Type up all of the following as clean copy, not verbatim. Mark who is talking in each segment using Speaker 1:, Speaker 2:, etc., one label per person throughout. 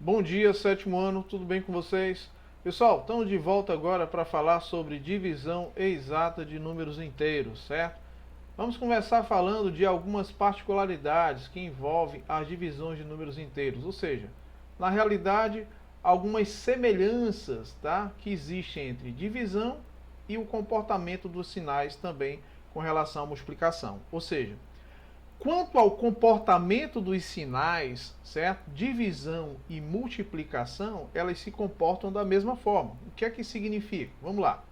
Speaker 1: Bom dia, sétimo ano, tudo bem com vocês? Pessoal, estamos de volta agora para falar sobre divisão exata de números inteiros, certo? Vamos começar falando de algumas particularidades que envolvem as divisões de números inteiros, ou seja, na realidade, algumas semelhanças, tá, que existem entre divisão e o comportamento dos sinais também com relação à multiplicação. Ou seja, quanto ao comportamento dos sinais, certo? Divisão e multiplicação, elas se comportam da mesma forma. O que é que significa? Vamos lá.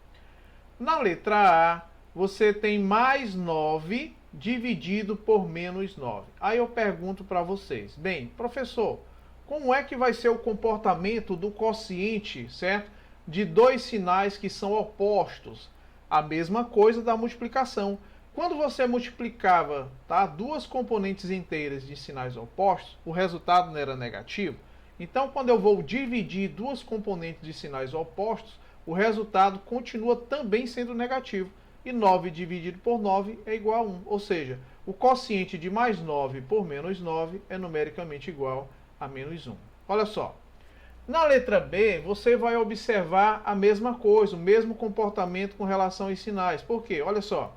Speaker 1: Na letra A, você tem mais 9 dividido por menos 9. Aí eu pergunto para vocês, bem, professor, como é que vai ser o comportamento do quociente, certo? De dois sinais que são opostos. A mesma coisa da multiplicação. Quando você multiplicava, tá, duas componentes inteiras de sinais opostos, o resultado não era negativo. Então, quando eu vou dividir duas componentes de sinais opostos, o resultado continua também sendo negativo. E 9 dividido por 9 é igual a 1. Ou seja, o quociente de mais 9 por menos 9 é numericamente igual a menos 1. Olha só. Na letra B, você vai observar a mesma coisa, o mesmo comportamento com relação aos sinais. Por quê? Olha só.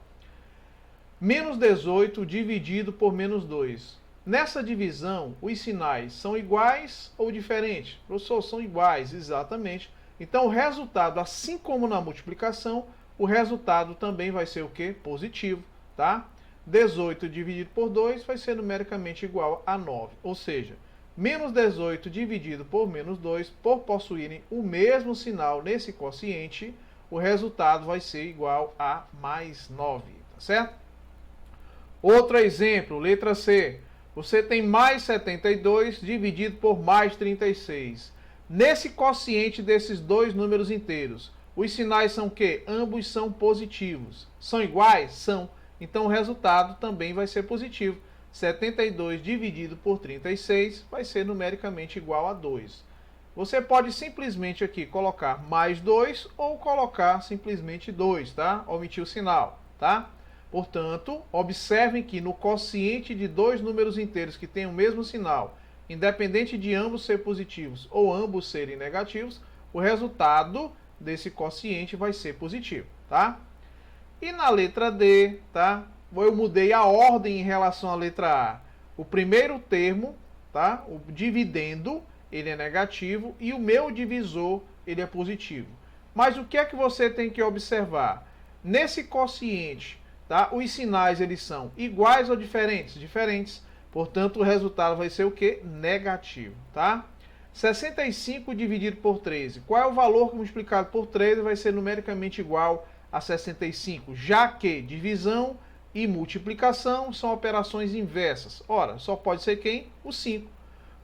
Speaker 1: Menos 18 dividido por menos 2. Nessa divisão, os sinais são iguais ou diferentes? Professor, são iguais, exatamente. Então, o resultado, assim como na multiplicação, o resultado também vai ser o quê? Positivo, tá? 18 dividido por 2 vai ser numericamente igual a 9. Ou seja, menos 18 dividido por menos 2, por possuírem o mesmo sinal nesse quociente, o resultado vai ser igual a mais 9, tá certo? Outro exemplo, letra C. Você tem mais 72 dividido por mais 36. Nesse quociente desses dois números inteiros, os sinais são o quê? Ambos são positivos. São iguais? São. Então o resultado também vai ser positivo. 72 dividido por 36 vai ser numericamente igual a 2. Você pode simplesmente aqui colocar mais 2 ou colocar simplesmente 2, tá? Omitir o sinal, tá? Portanto, observem que no quociente de dois números inteiros que têm o mesmo sinal, independente de ambos serem positivos ou ambos serem negativos, o resultado desse quociente vai ser positivo, tá? E na letra D, tá? Eu mudei a ordem em relação à letra A. O primeiro termo, tá? O dividendo, ele é negativo e o meu divisor, ele é positivo. Mas o que é que você tem que observar? Nesse quociente, tá? Os sinais, eles são iguais ou diferentes? Diferentes. Portanto, o resultado vai ser o quê? Negativo, tá? 65 dividido por 13. Qual é o valor que multiplicado por 13 vai ser numericamente igual a 65? Já que divisão e multiplicação são operações inversas. Ora, só pode ser quem? O 5.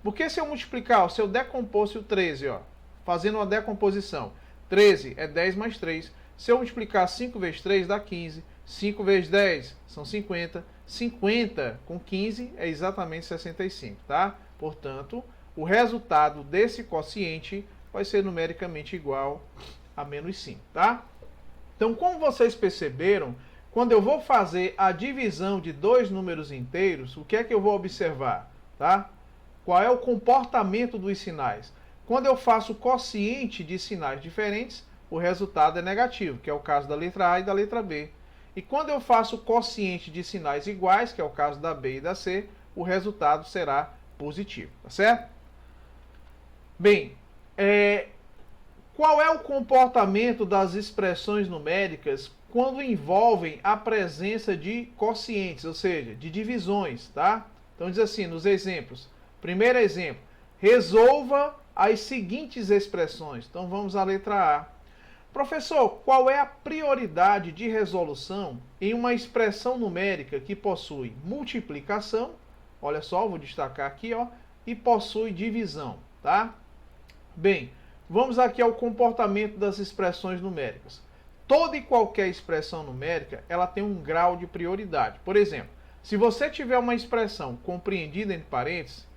Speaker 1: Porque se eu multiplicar, se eu decompor o 13, ó, fazendo uma decomposição, 13 é 10 mais 3. Se eu multiplicar 5 vezes 3 dá 15. 5 vezes 10 são 50. 50 com 15 é exatamente 65, tá? Portanto, o resultado desse quociente vai ser numericamente igual a menos 5, tá? Então, como vocês perceberam, quando eu vou fazer a divisão de dois números inteiros, o que é que eu vou observar, tá? Qual é o comportamento dos sinais? Quando eu faço quociente de sinais diferentes, o resultado é negativo, que é o caso da letra A e da letra B. E quando eu faço quociente de sinais iguais, que é o caso da B e da C, o resultado será positivo, tá certo? Bem, qual é o comportamento das expressões numéricas quando envolvem a presença de quocientes, ou seja, de divisões, tá? Então diz assim, nos exemplos. Primeiro exemplo, resolva as seguintes expressões. Então vamos à letra A. Professor, qual é a prioridade de resolução em uma expressão numérica que possui multiplicação? Olha só, vou destacar aqui, ó, e possui divisão, tá? Bem, vamos aqui ao comportamento das expressões numéricas. Toda e qualquer expressão numérica, ela tem um grau de prioridade. Por exemplo, se você tiver uma expressão compreendida entre parênteses,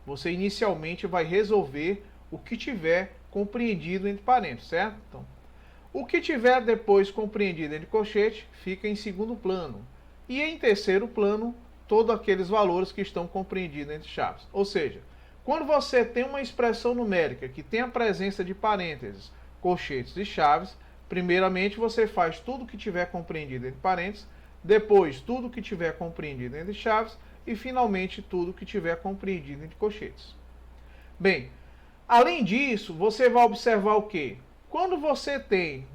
Speaker 1: você inicialmente vai resolver o que tiver compreendido entre parênteses, certo? Então, o que tiver depois compreendido entre colchete fica em segundo plano. E em terceiro plano, todos aqueles valores que estão compreendidos entre chaves. Ou seja, Quando você tem uma expressão numérica que tem a presença de parênteses, colchetes e chaves, primeiramente você faz tudo que tiver compreendido entre parênteses, depois tudo que tiver compreendido entre chaves e finalmente tudo que tiver compreendido entre colchetes. Bem, além disso, você vai observar o quê? Quando você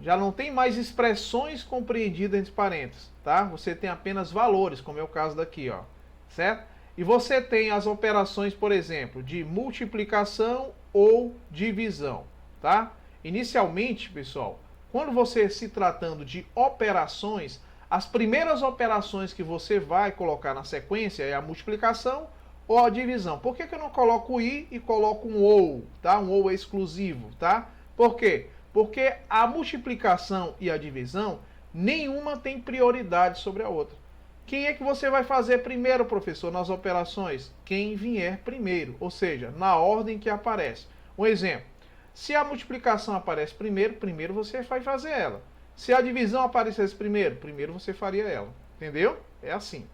Speaker 1: já não tem mais expressões compreendidas entre parênteses, tá? Você tem apenas valores, como é o caso daqui, ó, certo? E você tem as operações, por exemplo, de multiplicação ou divisão, tá? Inicialmente, pessoal, quando você se tratando de operações, as primeiras operações que você vai colocar na sequência é a multiplicação ou a divisão. Por que eu não coloco o i e coloco um ou, tá? Um ou exclusivo, tá? Por quê? Porque a multiplicação e a divisão, nenhuma tem prioridade sobre a outra. Quem é que você vai fazer primeiro, professor, nas operações? Quem vier primeiro, ou seja, na ordem que aparece. Um exemplo, se a multiplicação aparece primeiro você vai fazer ela. Se a divisão aparecesse primeiro você faria ela. Entendeu? É assim.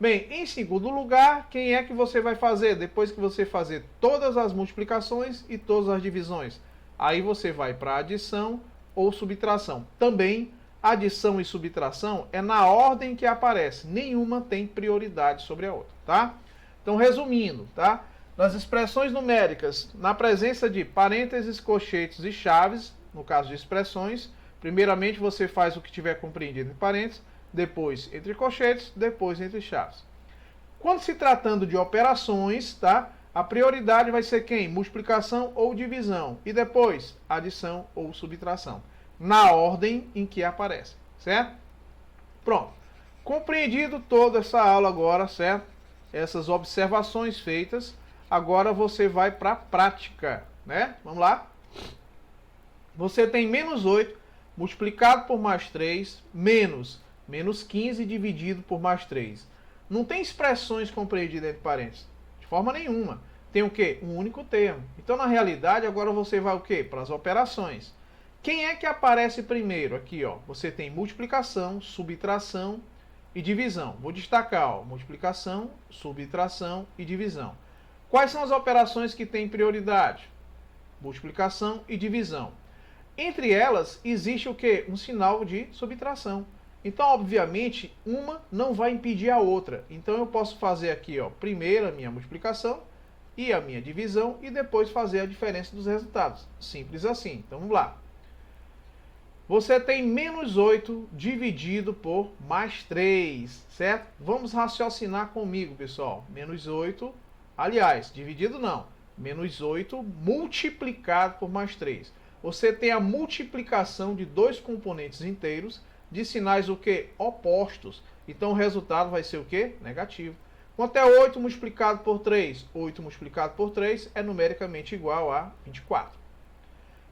Speaker 1: Bem, em segundo lugar, quem é que você vai fazer depois que você fazer todas as multiplicações e todas as divisões? Aí você vai para adição ou subtração. Também adição e subtração é na ordem que aparece. Nenhuma tem prioridade sobre a outra, tá? Então, resumindo, tá? Nas expressões numéricas, na presença de parênteses, colchetes e chaves, no caso de expressões, primeiramente você faz o que tiver compreendido em parênteses, depois entre colchetes, depois entre chaves. Quando se tratando de operações, tá? A prioridade vai ser quem? Multiplicação ou divisão. E depois, adição ou subtração. Na ordem em que aparece, certo? Pronto. Compreendido toda essa aula agora, certo? Essas observações feitas, agora você vai para a prática, né? Vamos lá? Você tem menos 8 multiplicado por mais 3, menos 15 dividido por mais 3. Não tem expressões compreendidas entre parênteses. De forma nenhuma. Tem o quê? Um único termo. Então, na realidade, agora você vai o quê? Para as operações. Quem é que aparece primeiro? Aqui, ó. Você tem multiplicação, subtração e divisão. Vou destacar, ó. Multiplicação, subtração e divisão. Quais são as operações que têm prioridade? Multiplicação e divisão. Entre elas, existe o quê? Um sinal de subtração. Então, obviamente, uma não vai impedir a outra. Então, eu posso fazer aqui, ó, primeiro a minha multiplicação e a minha divisão e depois fazer a diferença dos resultados. Simples assim. Então, vamos lá. Você tem menos 8 dividido por mais 3, certo? Vamos raciocinar comigo, pessoal. Menos 8, aliás, dividido não. Menos 8 multiplicado por mais 3. Você tem a multiplicação de dois componentes inteiros de sinais o quê? Opostos. Então o resultado vai ser o quê? Negativo. Quanto é 8 multiplicado por 3? 8 multiplicado por 3 é numericamente igual a 24.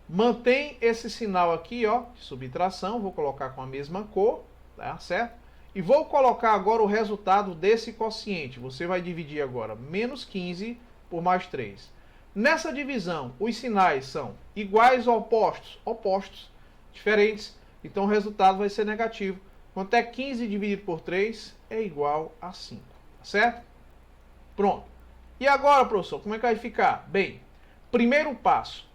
Speaker 1: Mantém esse sinal aqui, ó, de subtração. Vou colocar com a mesma cor, tá certo? E vou colocar agora o resultado desse quociente. Você vai dividir agora menos 15 por mais 3. Nessa divisão, os sinais são iguais ou opostos? Opostos, diferentes. Então o resultado vai ser negativo. Quanto é 15 dividido por 3? É igual a 5, certo? Pronto. E agora, professor, como é que vai ficar? Bem, primeiro passo.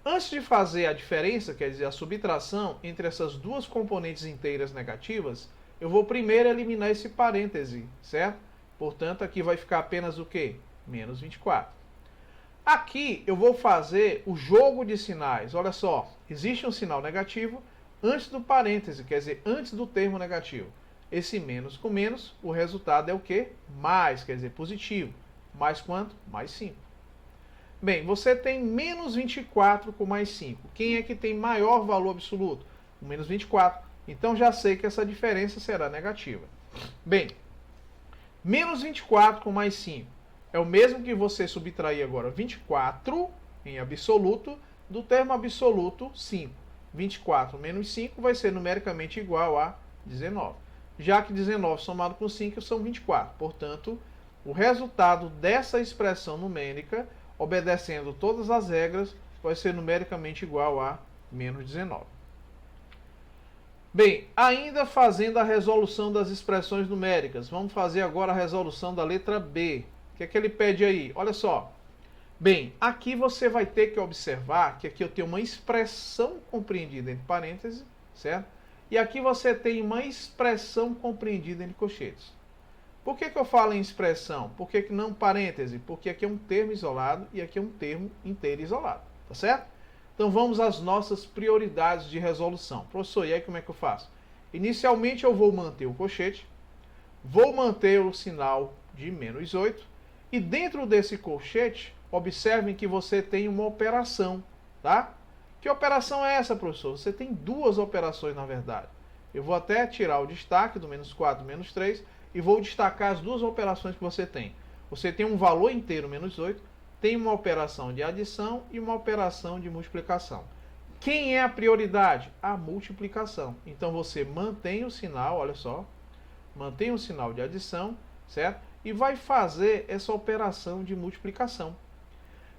Speaker 1: Antes de fazer a diferença, quer dizer, a subtração entre essas duas componentes inteiras negativas, eu vou primeiro eliminar esse parêntese, certo? Portanto, aqui vai ficar apenas o quê? Menos 24. Aqui eu vou fazer o jogo de sinais. Olha só, existe um sinal negativo antes do parêntese, quer dizer, antes do termo negativo. Esse menos com menos, o resultado é o quê? Mais, quer dizer, positivo. Mais quanto? Mais 5. Bem, você tem menos 24 com mais 5. Quem é que tem maior valor absoluto? O menos 24. Então já sei que essa diferença será negativa. Bem, menos 24 com mais 5 é o mesmo que você subtrair agora 24 em absoluto do termo absoluto 5. 24 menos 5 vai ser numericamente igual a 19. Já que 19 somado com 5 são 24. Portanto, o resultado dessa expressão numérica, obedecendo todas as regras, vai ser numericamente igual a menos 19. Bem, ainda fazendo a resolução das expressões numéricas, vamos fazer agora a resolução da letra B. O que é que ele pede aí? Olha só. Bem, aqui você vai ter que observar que aqui eu tenho uma expressão compreendida entre parênteses, certo? E aqui você tem uma expressão compreendida entre colchetes. Por que eu falo em expressão? Por que não parêntese? Porque aqui é um termo isolado e aqui é um termo inteiro isolado, tá certo? Então vamos às nossas prioridades de resolução. Professor, e aí como é que eu faço? Inicialmente eu vou manter o colchete, vou manter o sinal de -8, e dentro desse colchete, observem que você tem uma operação, tá? Que operação é essa, professor? Você tem duas operações, na verdade. Eu vou até tirar o destaque do -4, -3, e vou destacar as duas operações que você tem. Você tem um valor inteiro, -8, tem uma operação de adição e uma operação de multiplicação. Quem é a prioridade? A multiplicação. Então você mantém o sinal, olha só, mantém o sinal de adição, certo? E vai fazer essa operação de multiplicação.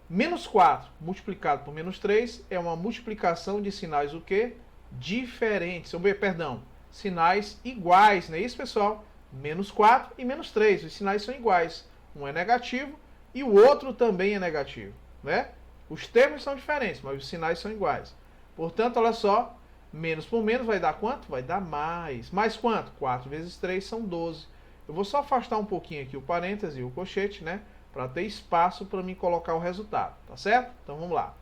Speaker 1: -4 multiplicado por -3 é uma multiplicação de sinais o quê? Diferentes, perdão, sinais iguais, não é isso, pessoal? -4 e -3, os sinais são iguais. Um é negativo e o outro também é negativo, né? Os termos são diferentes, mas os sinais são iguais. Portanto, olha só, menos por menos vai dar quanto? Vai dar mais. Mais quanto? 4 vezes 3 são 12. Eu vou só afastar um pouquinho aqui o parêntese e o colchete, né? Para ter espaço para mim colocar o resultado, tá certo? Então vamos lá.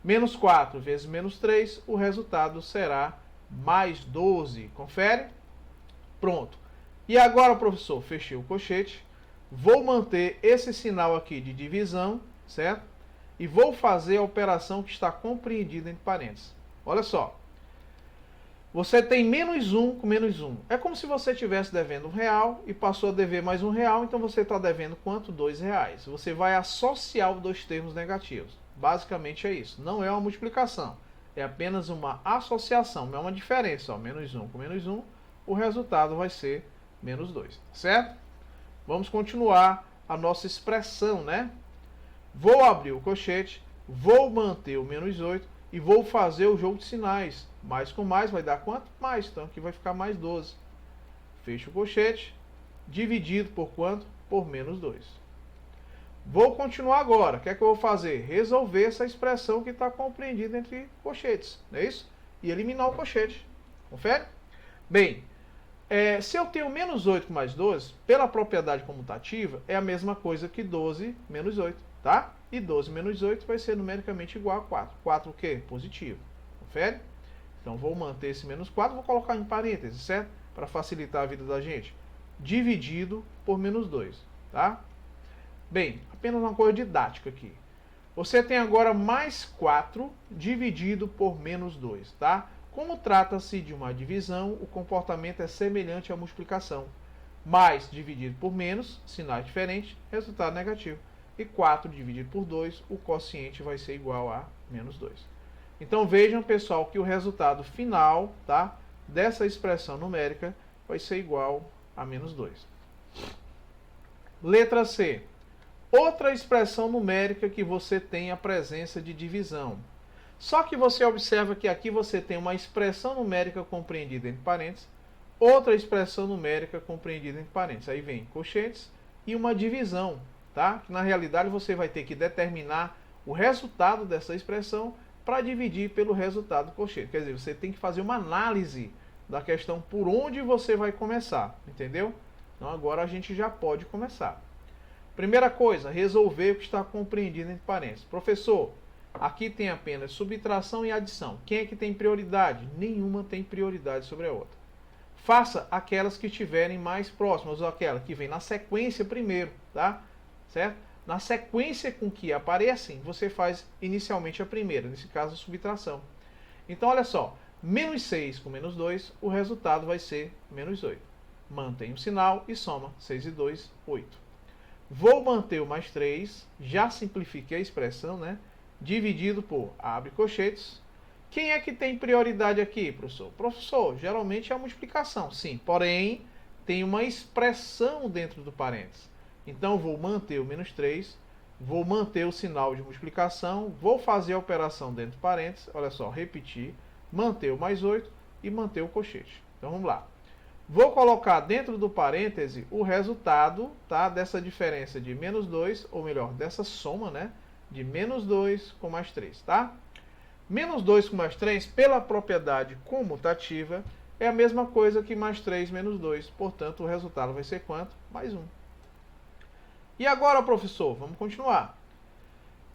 Speaker 1: -4 vezes -3, o resultado será mais 12. Confere? Pronto. E agora, professor, fechei o colchete, vou manter esse sinal aqui de divisão, certo? E vou fazer a operação que está compreendida entre parênteses. Olha só. Você tem -1 com -1. É como se você estivesse devendo R$1 e passou a dever mais R$1, então você está devendo quanto? R$2. Você vai associar os dois termos negativos. Basicamente é isso. Não é uma multiplicação. É apenas uma associação. Não é uma diferença. Ó, -1 com -1, o resultado vai ser -2. Certo? Vamos continuar a nossa expressão, né? Vou abrir o colchete, vou manter o -8 e vou fazer o jogo de sinais. Mais com mais vai dar quanto? Mais. Então aqui vai ficar mais 12. Fecho o colchete. Dividido por quanto? Por -2. Vou continuar agora. O que é que eu vou fazer? Resolver essa expressão que está compreendida entre colchetes. Não é isso? E eliminar o colchete. Confere? Bem, se eu tenho -8 com mais 12, pela propriedade comutativa, é a mesma coisa que 12 menos 8. Tá? E 12 menos 8 vai ser numericamente igual a 4. 4 o quê? Positivo. Confere? Então, vou manter esse -4, vou colocar em parênteses, certo? Para facilitar a vida da gente. Dividido por -2, tá? Bem, apenas uma coisa didática aqui. Você tem agora mais 4 dividido por -2, tá? Como trata-se de uma divisão, o comportamento é semelhante à multiplicação. Mais dividido por menos, sinais diferentes, resultado negativo. E 4 dividido por 2, o quociente vai ser igual a -2. Então vejam, pessoal, que o resultado final, tá, dessa expressão numérica vai ser igual a -2. Letra C. Outra expressão numérica que você tem a presença de divisão. Só que você observa que aqui você tem uma expressão numérica compreendida entre parênteses, outra expressão numérica compreendida entre parênteses. Aí vem colchetes e uma divisão, tá? Que na realidade você vai ter que determinar o resultado dessa expressão para dividir pelo resultado do colchete. Quer dizer, você tem que fazer uma análise da questão por onde você vai começar, entendeu? Então agora a gente já pode começar. Primeira coisa, resolver o que está compreendido entre parênteses. Professor, aqui tem apenas subtração e adição. Quem é que tem prioridade? Nenhuma tem prioridade sobre a outra. Faça aquelas que estiverem mais próximas, ou aquela que vem na sequência primeiro, tá? Certo? Na sequência com que aparecem, você faz inicialmente a primeira, nesse caso a subtração. Então, olha só, -6 com -2, o resultado vai ser -8. Mantém o sinal e soma 6 e 2, 8. Vou manter o mais 3, já simplifiquei a expressão, né? Dividido por, abre colchetes. Quem é que tem prioridade aqui, professor? Professor, geralmente é a multiplicação, sim. Porém, tem uma expressão dentro do parênteses. Então, vou manter o -3, vou manter o sinal de multiplicação, vou fazer a operação dentro do parênteses, olha só, repetir, manter o mais 8 e manter o colchete. Então, vamos lá. Vou colocar dentro do parêntese o resultado, tá, dessa diferença de -2, ou melhor, dessa soma, né, de menos 2 com mais 3, tá? Menos 2 com mais 3, pela propriedade comutativa, é a mesma coisa que mais 3 menos 2. Portanto, o resultado vai ser quanto? Mais 1. E agora, professor, vamos continuar.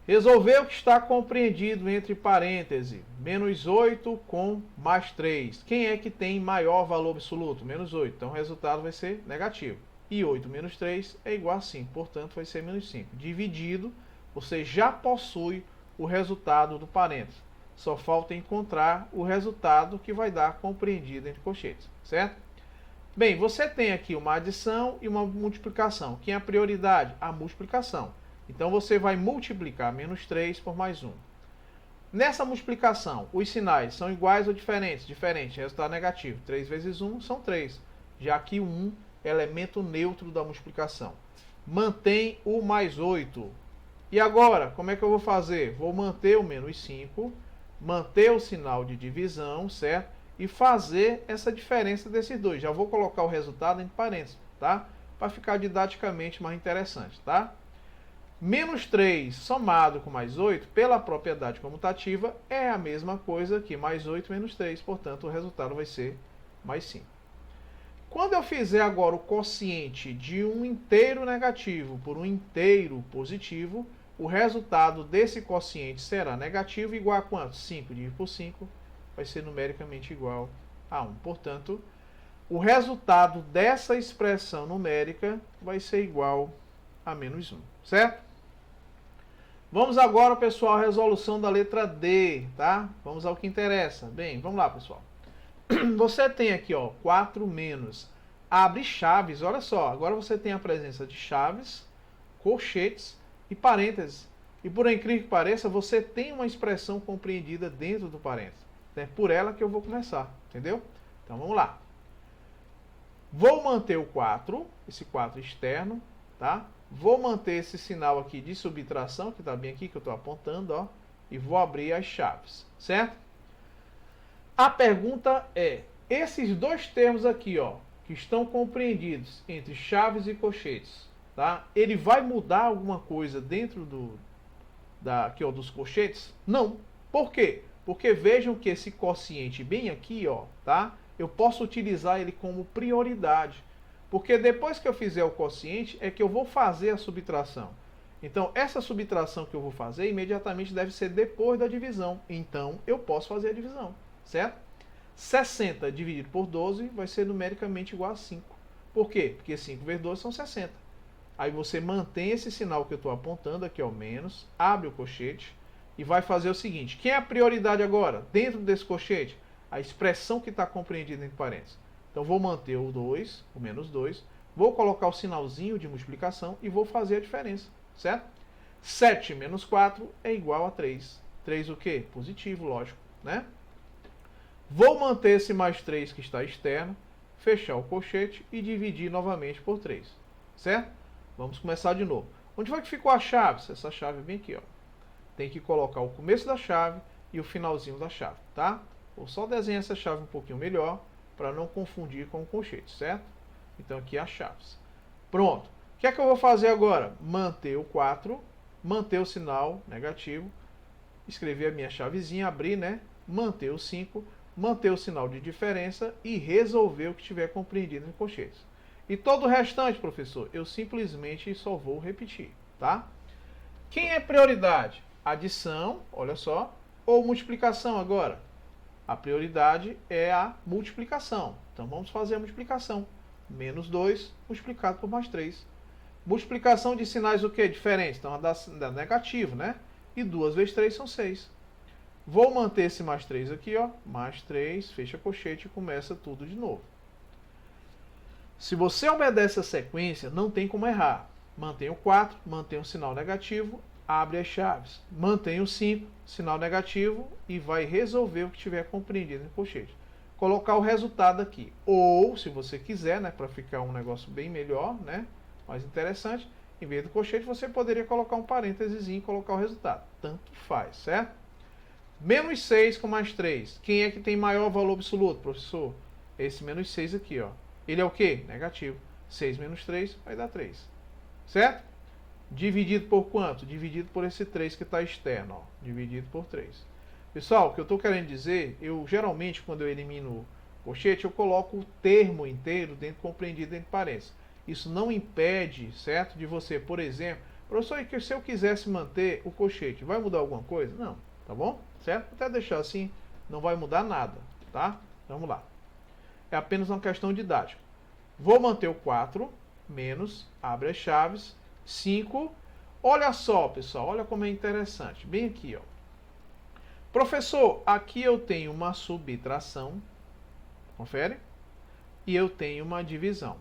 Speaker 1: Resolver o que está compreendido entre parênteses, menos 8 com mais 3. Quem é que tem maior valor absoluto? Menos 8. Então, o resultado vai ser negativo. E 8 menos 3 é igual a 5. Portanto, vai ser menos 5. Dividido, você já possui o resultado do parênteses. Só falta encontrar o resultado que vai dar compreendido entre colchetes, certo? Bem, você tem aqui uma adição e uma multiplicação. Quem é a prioridade? A multiplicação. Então, você vai multiplicar menos 3 por mais 1. Nessa multiplicação, os sinais são iguais ou diferentes? Diferente, resultado negativo. 3 vezes 1 são 3, já que o 1 é elemento neutro da multiplicação. Mantém o mais 8. E agora, como é que eu vou fazer? Vou manter o menos 5, manter o sinal de divisão, certo? E fazer essa diferença desses dois. Já vou colocar o resultado entre parênteses, tá? Para ficar didaticamente mais interessante, tá? Menos 3 somado com mais 8, pela propriedade comutativa, é a mesma coisa que mais 8 menos 3. Portanto, o resultado vai ser mais 5. Quando eu fizer agora o quociente de um inteiro negativo por um inteiro positivo, o resultado desse quociente será negativo igual a quanto? 5 dividido por 5 vai ser numericamente igual a 1. Portanto, o resultado dessa expressão numérica vai ser igual a menos 1, certo? Vamos agora, pessoal, à resolução da letra D, tá? Vamos ao que interessa. Bem, vamos lá, pessoal. Você tem aqui, ó, 4 menos. Abre chaves, olha só. Agora você tem a presença de chaves, colchetes e parênteses. E por incrível que pareça, você tem uma expressão compreendida dentro do parênteses. É por ela que eu vou começar, entendeu? Então, vamos lá. Vou manter o 4, esse 4 externo, tá? Vou manter esse sinal aqui de subtração, que está bem aqui, que eu estou apontando, ó. E vou abrir as chaves, certo? A pergunta é, esses dois termos aqui, ó, que estão compreendidos entre chaves e colchetes, tá? Ele vai mudar alguma coisa dentro aqui, ó, dos colchetes? Não. Por quê? Porque vejam que esse quociente bem aqui, ó, tá? Eu posso utilizar ele como prioridade. Porque depois que eu fizer o quociente, é que eu vou fazer a subtração. Então, essa subtração que eu vou fazer, imediatamente deve ser depois da divisão. Então, eu posso fazer a divisão, certo? 60 dividido por 12 vai ser numericamente igual a 5. Por quê? Porque 5 vezes 12 são 60. Aí você mantém esse sinal que eu estou apontando aqui, ó, menos, abre o colchete e vai fazer o seguinte. Quem é a prioridade agora? Dentro desse colchete, a expressão que está compreendida entre parênteses. Então, vou manter o 2, o menos 2, vou colocar o sinalzinho de multiplicação e vou fazer a diferença, certo? 7 menos 4 é igual a 3. 3 o quê? Positivo, lógico, né? Vou manter esse mais 3 que está externo, fechar o colchete e dividir novamente por 3, certo? Vamos começar de novo. Onde foi que ficou a chave? Essa chave é bem aqui, ó. Tem que colocar o começo da chave e o finalzinho da chave, tá? Vou só desenhar essa chave um pouquinho melhor, para não confundir com o colchete, certo? Então, aqui as chaves. Pronto. O que é que eu vou fazer agora? Manter o 4, manter o sinal negativo, escrever a minha chavezinha, abrir, né? Manter o 5, manter o sinal de diferença e resolver o que tiver compreendido em colchetes. E todo o restante, professor, eu simplesmente só vou repetir, tá? Quem é prioridade? Adição, olha só, ou multiplicação agora? A prioridade é a multiplicação. Então, vamos fazer a multiplicação. Menos 2 multiplicado por mais 3. Multiplicação de sinais o quê? Diferentes. Então, dá negativo, né? E 2 vezes 3 são 6. Vou manter esse mais 3 aqui, ó. Mais 3, fecha colchete e começa tudo de novo. Se você obedece a sequência, não tem como errar. Mantém o 4, mantém o sinal negativo, abre as chaves. Mantém o 5, sinal negativo, e vai resolver o que tiver compreendido em colchete. Colocar o resultado aqui. Ou, se você quiser, né, para ficar um negócio bem melhor, né, mais interessante, em vez do colchete, você poderia colocar um parênteses e colocar o resultado. Tanto faz, certo? Menos 6 com mais 3. Quem é que tem maior valor absoluto, professor? Esse menos 6 aqui, ó. Ele é o quê? Negativo. 6 menos 3 vai dar 3. Certo? Dividido por quanto? Dividido por esse 3 que está externo, ó, dividido por 3. Pessoal, o que eu estou querendo dizer, eu geralmente quando eu elimino colchete, eu coloco o termo inteiro dentro compreendido entre parênteses. Isso não impede, certo, de você, por exemplo, professor, que se eu quisesse manter o colchete, vai mudar alguma coisa? Não, tá bom? Certo? Até deixar assim, não vai mudar nada, tá? Vamos lá. É apenas uma questão didática. Vou manter o 4, menos, abre as chaves, 5. Olha só, pessoal, olha como é interessante. Bem aqui, ó. Professor, aqui eu tenho uma subtração, confere? E eu tenho uma divisão.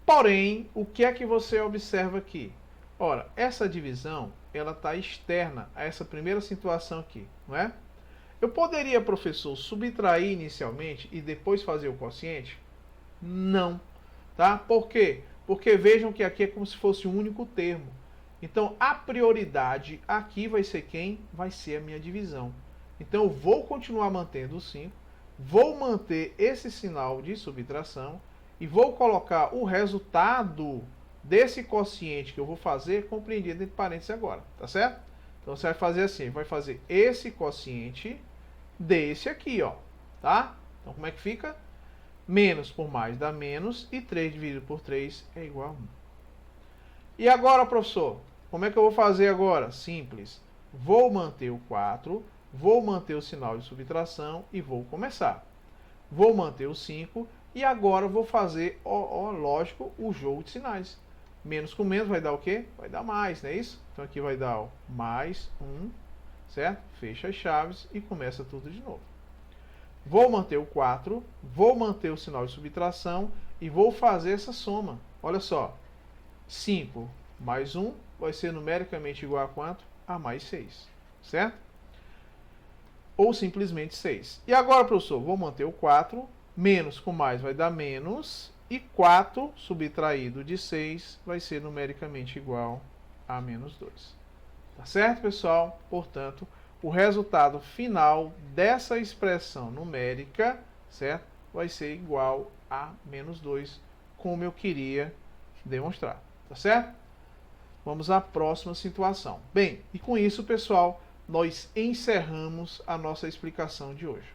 Speaker 1: Porém, o que é que você observa aqui? Ora, essa divisão, ela está externa a essa primeira situação aqui, não é? Eu poderia, professor, subtrair inicialmente e depois fazer o quociente? Não, tá? Por quê? Porque vejam que aqui é como se fosse um único termo. Então, a prioridade aqui vai ser quem? Vai ser a minha divisão. Então, eu vou continuar mantendo o 5, vou manter esse sinal de subtração e vou colocar o resultado desse quociente que eu vou fazer compreendido entre parênteses agora, tá certo? Então, você vai fazer assim, vai fazer esse quociente desse aqui, ó, tá? Então, como é que fica? Menos por mais dá menos e 3 dividido por 3 é igual a 1. E agora, professor, como é que eu vou fazer agora? Simples. Vou manter o 4, vou manter o sinal de subtração e vou começar. Vou manter o 5 e agora vou fazer, lógico, o jogo de sinais. Menos com menos vai dar o quê? Vai dar mais, não é isso? Então aqui vai dar ó, mais 1, certo? Fecha as chaves e começa tudo de novo. Vou manter o 4, vou manter o sinal de subtração e vou fazer essa soma. Olha só, 5 mais 1 vai ser numericamente igual a quanto? A mais 6, certo? Ou simplesmente 6. E agora, professor, vou manter o 4, menos com mais vai dar menos, e 4 subtraído de 6 vai ser numericamente igual a menos 2. Tá certo, pessoal? Portanto, o resultado final dessa expressão numérica, certo? Vai ser igual a menos 2, como eu queria demonstrar. Tá certo? Vamos à próxima situação. Bem, e com isso, pessoal, nós encerramos a nossa explicação de hoje.